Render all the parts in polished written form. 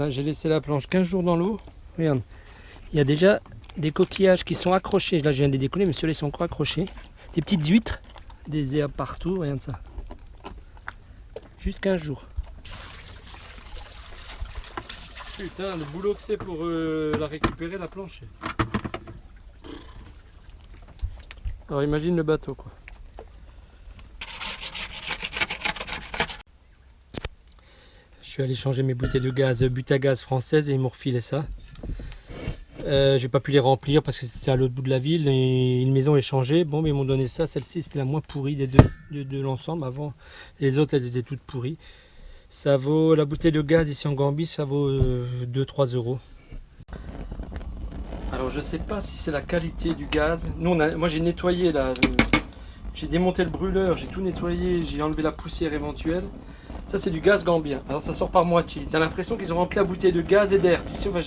J'ai laissé la planche 15 jours dans l'eau. Regarde, il y a déjà des coquillages qui sont accrochés. Là, je viens de les décoller, mais ceux-là sont encore accrochés. Des petites huîtres, des herbes partout, regarde ça. Juste 15 jours. Putain, le boulot que c'est pour la récupérer, la planche. Alors imagine le bateau, quoi. Je suis allé changer mes bouteilles de gaz, Butagaz françaises, et ils m'ont refilé ça. J'ai pas pu les remplir parce que c'était à l'autre bout de la ville et une maison est changée. Bon, mais ils m'ont donné ça. Celle-ci, c'était la moins pourrie des deux de l'ensemble. Avant, les autres, elles étaient toutes pourries. Ça vaut, la bouteille de gaz ici en Gambie, ça vaut 2-3 euros. Alors, je sais pas si c'est la qualité du gaz. Nous, moi, j'ai nettoyé là. J'ai démonté le brûleur, j'ai tout nettoyé, j'ai enlevé la poussière éventuelle. Ça, c'est du gaz gambien. Alors, ça sort par moitié. T'as l'impression qu'ils ont rempli la bouteille de gaz et d'air. Tu sais, enfin,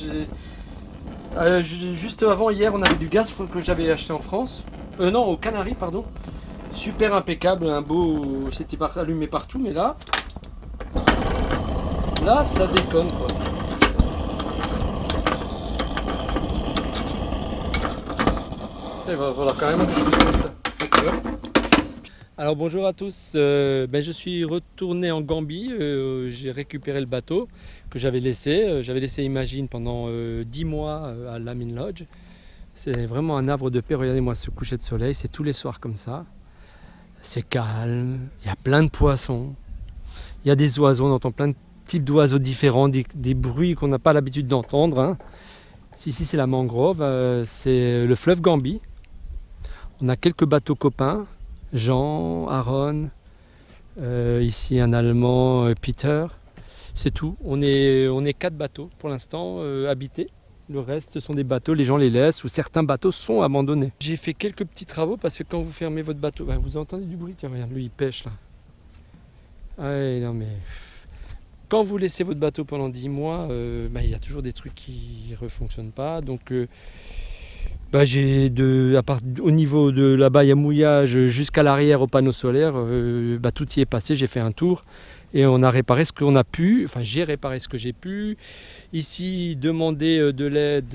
juste avant, hier, on avait du gaz que j'avais acheté en France. Non, aux Canaries, pardon. Super impeccable, un beau... C'était allumé partout, mais là... Là, ça déconne, quoi. Il va falloir carrément que je fasse comme ça. Alors bonjour à tous, je suis retourné en Gambie, j'ai récupéré le bateau que j'avais laissé. J'avais laissé Imagine pendant 10 mois à Lamin Lodge. C'est vraiment un havre de paix, regardez-moi ce coucher de soleil, c'est tous les soirs comme ça. C'est calme, il y a plein de poissons, il y a des oiseaux, on entend plein de types d'oiseaux différents, des bruits qu'on n'a pas l'habitude d'entendre. Hein. Ici c'est la mangrove, c'est le fleuve Gambie. On a quelques bateaux copains. Jean, Aaron, ici un Allemand, Peter, c'est tout. On est 4 bateaux pour l'instant habités. Le reste sont des bateaux, les gens les laissent ou certains bateaux sont abandonnés. J'ai fait quelques petits travaux parce que quand vous fermez votre bateau, vous entendez du bruit, tiens regarde, lui il pêche là. Ouais, non mais quand vous laissez votre bateau pendant 10 mois, il y a toujours des trucs qui ne refonctionnent pas. Donc j'ai au niveau de là-bas, il y a mouillage jusqu'à l'arrière au panneau solaire. Tout y est passé, j'ai fait un tour et on a réparé ce qu'on a pu. Enfin, j'ai réparé ce que j'ai pu. Ici, demander de l'aide.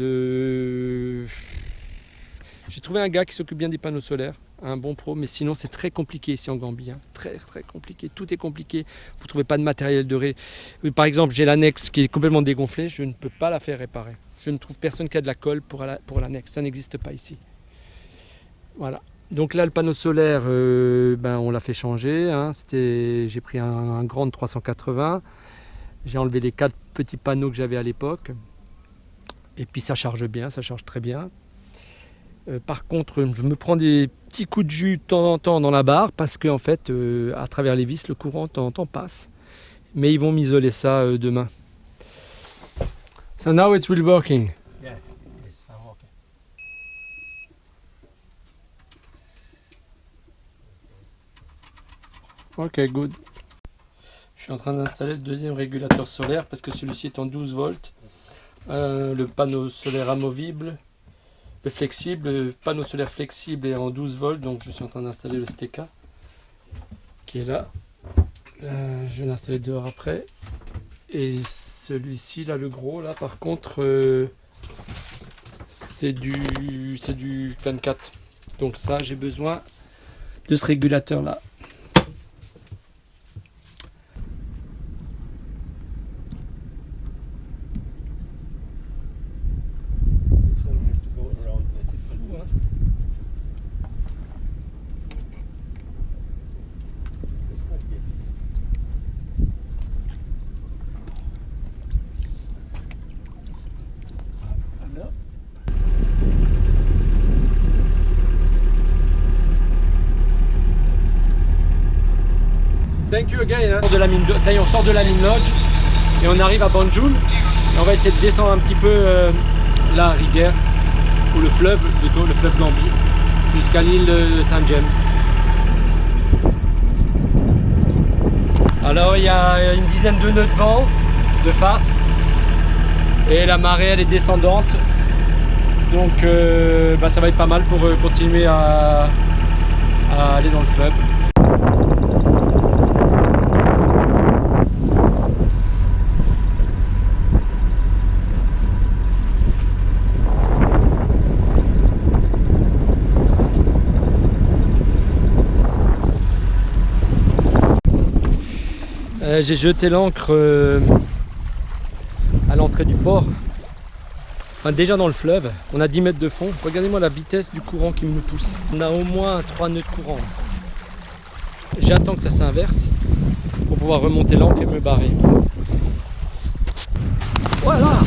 J'ai trouvé un gars qui s'occupe bien des panneaux solaires, un bon pro, mais sinon c'est très compliqué ici en Gambie. Hein. Très très compliqué, tout est compliqué. Vous ne trouvez pas de matériel de Par exemple, j'ai l'annexe qui est complètement dégonflée, je ne peux pas la faire réparer. Je ne trouve personne qui a de la colle pour l'annexe, ça n'existe pas ici. Voilà. Donc là, le panneau solaire, on l'a fait changer. Hein. J'ai pris un grand de 380. J'ai enlevé les 4 petits panneaux que j'avais à l'époque. Et puis ça charge bien, ça charge très bien. Par contre, je me prends des petits coups de jus de temps en temps dans la barre parce qu'en fait, à travers les vis, le courant de temps en temps passe. Mais ils vont m'isoler ça demain. So now it's really working. Yeah, it's working. Ok, good. Je suis en train d'installer le deuxième régulateur solaire parce que celui-ci est en 12 volts. Le panneau solaire amovible, le panneau solaire flexible est en 12 volts, donc je suis en train d'installer le STK qui est là. Je vais l'installer dehors après. Et celui-ci, là, le gros, là, par contre, c'est du 24. Donc ça, j'ai besoin de ce régulateur-là. C'est fou, hein. Thank you again. Hein. Ça y est, on sort de Lamin Lodge et on arrive à Banjul. Et on va essayer de descendre un petit peu la rivière, ou le fleuve plutôt, le fleuve Gambie, jusqu'à l'île de Saint James. Alors il y a une dizaine de nœuds de vent de face et la marée elle est descendante. Donc ça va être pas mal pour continuer à aller dans le fleuve. J'ai jeté l'ancre à l'entrée du port. Enfin, déjà dans le fleuve, on a 10 mètres de fond. Regardez-moi la vitesse du courant qui me pousse. On a au moins 3 nœuds de courant. J'attends que ça s'inverse pour pouvoir remonter l'ancre et me barrer. Voilà.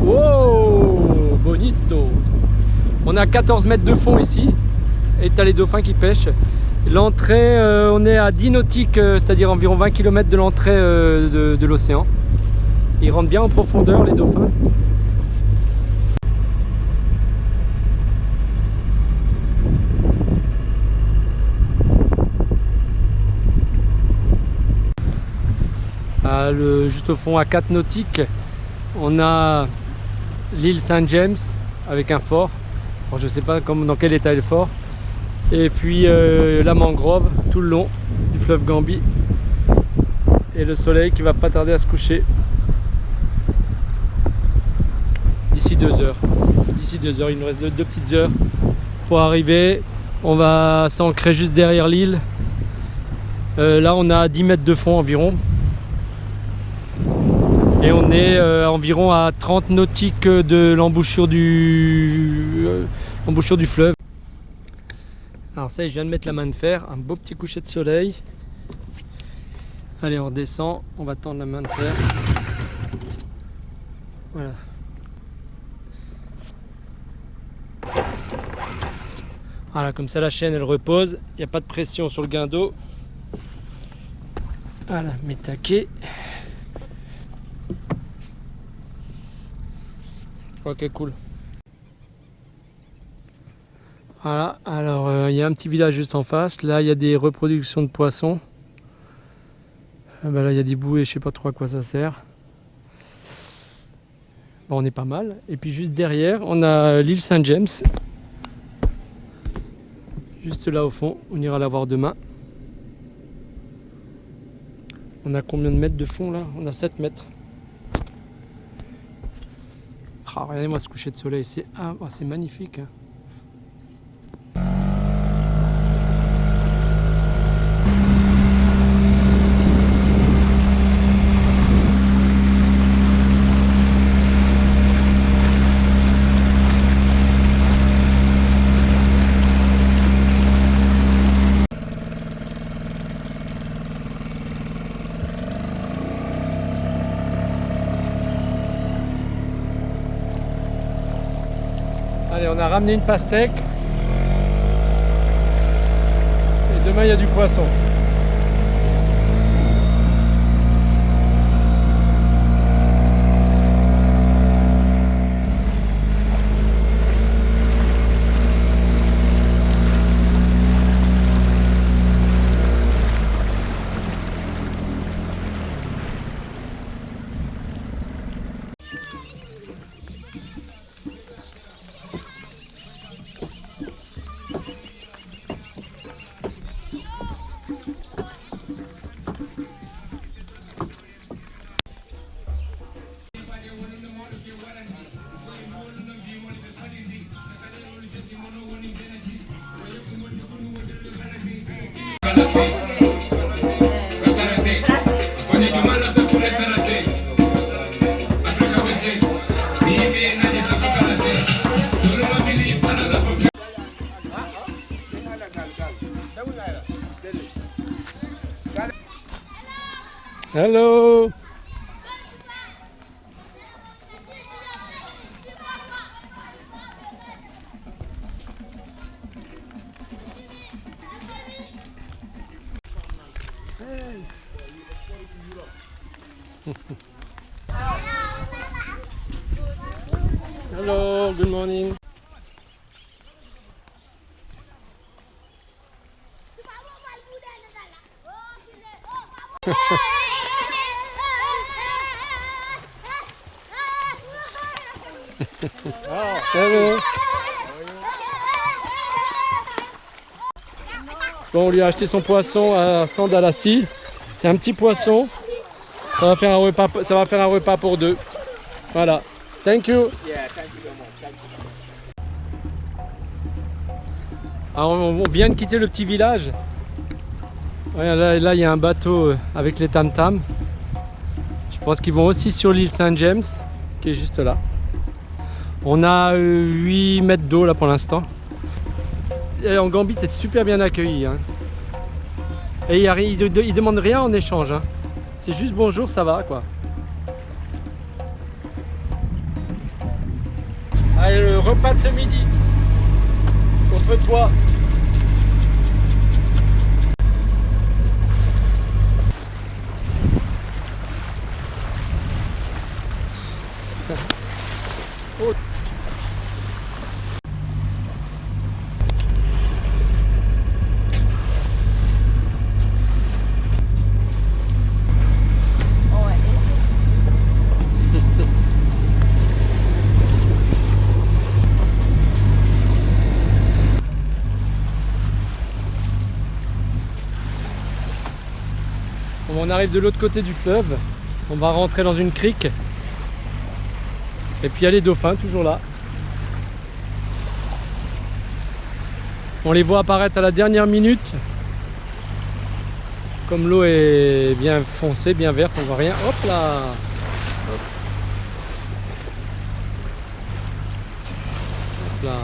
Wow, bonito. On a 14 mètres de fond ici. Et tu as les dauphins qui pêchent. L'entrée, on est à 10 nautiques, c'est-à-dire environ 20 km de l'entrée de l'océan. Ils rentrent bien en profondeur, les dauphins. Juste au fond, à 4 nautiques, on a l'île Saint-James avec un fort. Alors, je ne sais pas dans quel état est le fort. Et puis la mangrove tout le long du fleuve Gambie. Et le soleil qui va pas tarder à se coucher. D'ici 2 heures. D'ici 2 heures, il nous reste 2 petites heures pour arriver. On va s'ancrer juste derrière l'île. Là, on a 10 mètres de fond environ. Et on est environ à 30 nautiques de l'embouchure du fleuve. Alors ça, je viens de mettre la main de fer, un beau petit coucher de soleil. Allez, on redescend, on va tendre la main de fer. Voilà. Voilà, comme ça la chaîne elle repose, il n'y a pas de pression sur le guindeau. Voilà, mes taquets. Ok, cool. Voilà, alors il y a un petit village juste en face. Là, il y a des reproductions de poissons. Là, il y a des bouées, je sais pas trop à quoi ça sert. Bon, on est pas mal. Et puis juste derrière, on a l'île Saint-James. Juste là au fond, on ira la voir demain. On a combien de mètres de fond là? On a 7 mètres. Oh, regardez-moi ce coucher de soleil, c'est magnifique. Hein. Allez, on a ramené une pastèque. Et demain, il y a du poisson. Hello. Hello, good morning. Hello. Bon, on lui a acheté son poisson à 100 dalassi. C'est un petit poisson. Ça va faire un repas pour 2. Voilà. Thank you. Alors, on vient de quitter le petit village. Ouais, là, il y a un bateau avec les tam-tams. Je pense qu'ils vont aussi sur l'île Saint-James, qui est juste là. On a 8 mètres d'eau là pour l'instant. En Gambie, tu es super bien accueilli. Hein. Et ils ne demandent rien en échange. Hein. C'est juste bonjour, ça va quoi. Allez, le repas de ce midi. Au feu de bois. Oh. On arrive de l'autre côté du fleuve, on va rentrer dans une crique et puis il y a les dauphins toujours là. On les voit apparaître à la dernière minute. Comme l'eau est bien foncée, bien verte, on voit rien. Hop là. Hop. Hop là.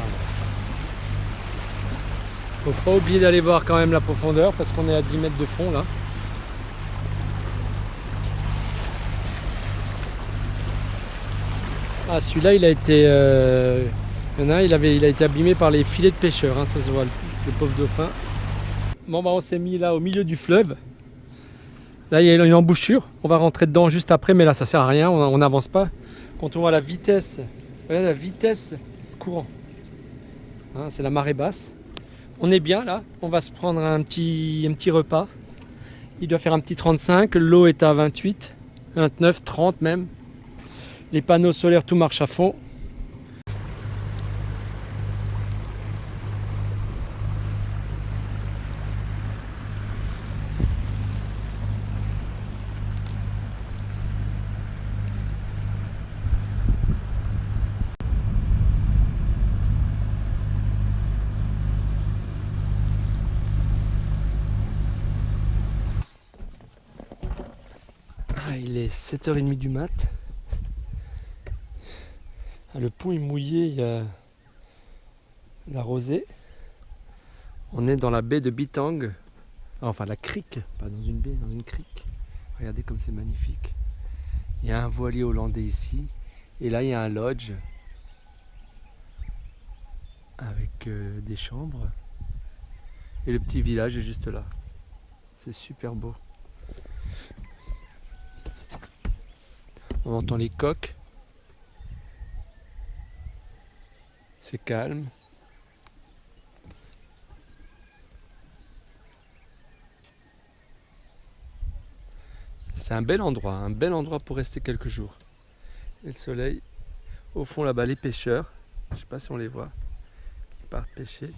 Faut pas oublier d'aller voir quand même la profondeur parce qu'on est à 10 mètres de fond là. Ah, celui-là, il a été, il y en a un, il a été abîmé par les filets de pêcheurs, hein, ça se voit, le pauvre dauphin. Bon, bah, on s'est mis là au milieu du fleuve. Là, il y a une embouchure. On va rentrer dedans juste après, mais là, ça sert à rien, on n'avance pas. Quand on voit la vitesse, regardez la vitesse courant. Hein, c'est la marée basse. On est bien là. On va se prendre un petit repas. Il doit faire un petit 35. L'eau est à 28, 29, 30 même. Les panneaux solaires, tout marche à fond. Ah, il est 7h30 du mat. Ah, le pont est mouillé, il y a la rosée. On est dans la baie de Bitang. Enfin la crique, pas dans une baie, dans une crique. Regardez comme c'est magnifique. Il y a un voilier hollandais ici. Et là il y a un lodge. Avec des chambres. Et le petit village est juste là. C'est super beau. On entend les coqs. C'est calme. C'est un bel endroit pour rester quelques jours. Et le soleil, au fond là-bas, les pêcheurs, je ne sais pas si on les voit, ils partent pêcher.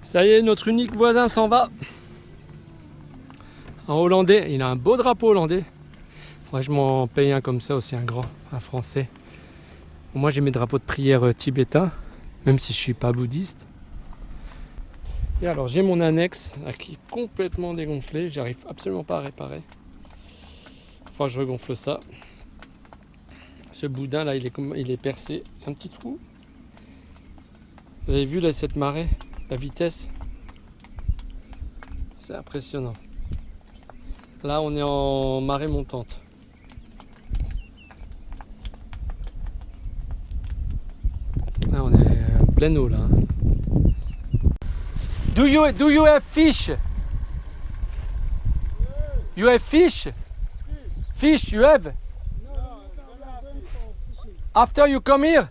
Ça y est, notre unique voisin s'en va. En hollandais, il a un beau drapeau hollandais. Faudrait que je m'en paye un comme ça aussi, un grand, un français. Moi j'ai mes drapeaux de prière tibétains, même si je suis pas bouddhiste. Et alors j'ai mon annexe là, qui est complètement dégonflé, j'arrive absolument pas à réparer. Il faudra que je regonfle ça. Ce boudin là il est percé, un petit trou. Vous avez vu là cette marée, la vitesse, c'est impressionnant. Là on est en marée montante. Là on est en pleine eau là. Do you have fish? You have fish? Fish you have? After you come here,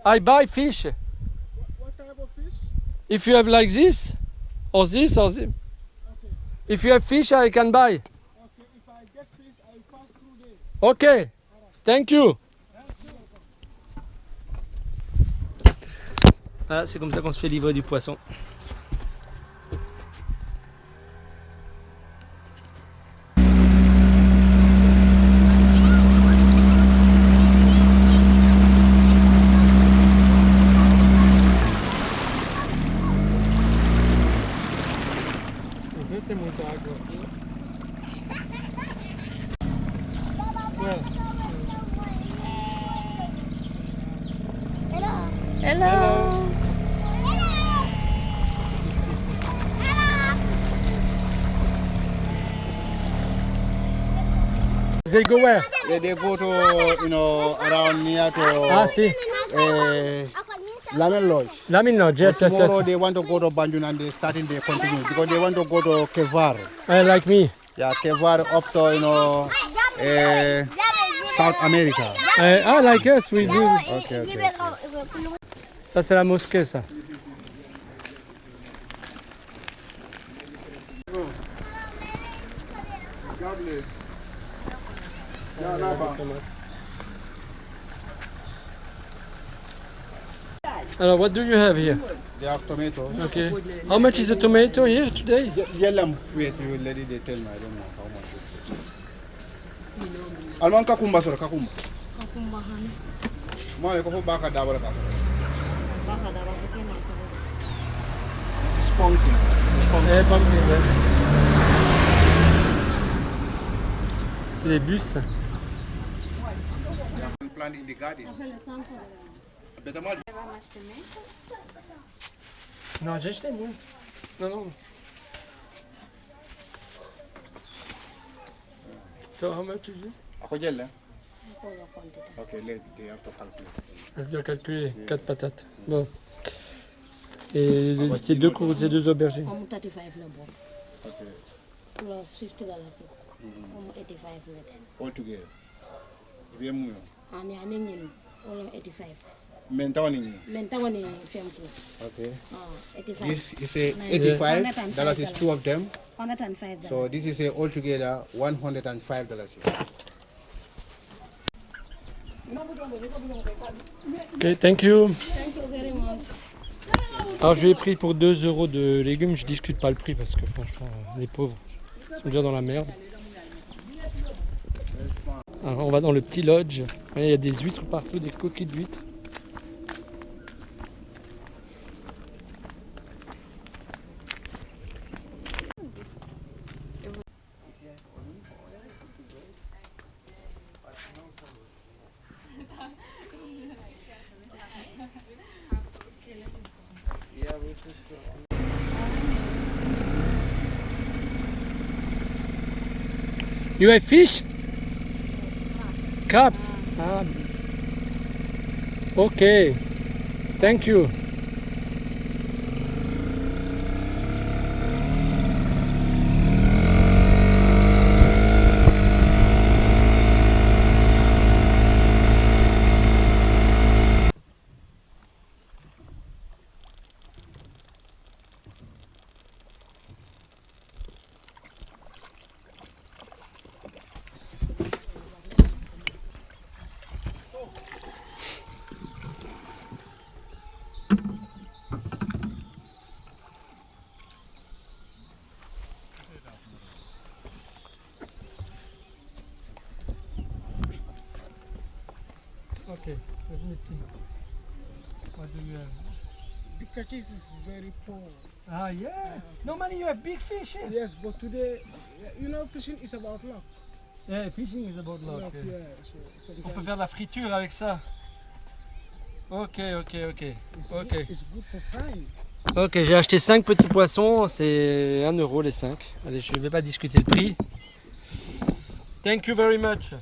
I buy fish. What type of fish? If you have like this, or this, or this. Okay. If you have fish, I can buy. Okay, if I get fish, I pass through there. Okay, thank you. Voilà, c'est comme ça qu'on se fait livrer du poisson. They go where? They go to, around near to Ah, si. Lamin Lodge. Lamin Lodge, yes, yes, Tomorrow yes. they want to go to Banjul and they starting they continue because they want to go to Kevar. Like me. Yeah, Kevar up to, South America. Like us, we do this. Okay. Ça, c'est la mosquée, ça. Alors, what do you have here? They have tomatoes. Okay. How much is the tomato here today? Wait, you let it, they tell me, I don't know how much it's. Alman kakumba sir, kakumba. Kakumba han. Mane ko baka dabara ka. Baka da basa kena ito. It's pumpkin. Pumpkin, ouais. C'est des bus. You have plant in the garden. Better mal. Non, j'ai acheté moi. Non. So how much is this? Ako gel, Okay, let they have to calculate. Je dois calculer 4 patates. Bon. Et c'est deux aubergines. I'm 35 labo. Okay. Plus $50. I'm 85 net. All together. Bien mu. And ya ningin all 85. Men tawani. Men tawani femku. Okay. 85. This is a $85 is two of them. $105. So this is a all together $105. Ok, thank you. Thank you very much. Alors je lui ai pris pour 2 € de légumes, je discute pas le prix parce que franchement les pauvres sont déjà dans la merde. Alors on va dans le petit lodge, il y a des huîtres partout, des coquilles d'huîtres. You have fish? Crabs? Ah. Okay. Thank you. Okay, let me see. What do you have? The catches is very poor. Ah, yeah. Normally you have big fish here. Yes, but today, fishing is about luck. Yeah, fishing is about luck. Luck, Yeah. yeah. So On peut faire de la friture avec ça. Ok. It's good for frying. Ok, j'ai acheté 5 petits poissons, c'est 1 € les 5. Allez, je ne vais pas discuter le prix. Thank you very much.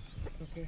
Okay.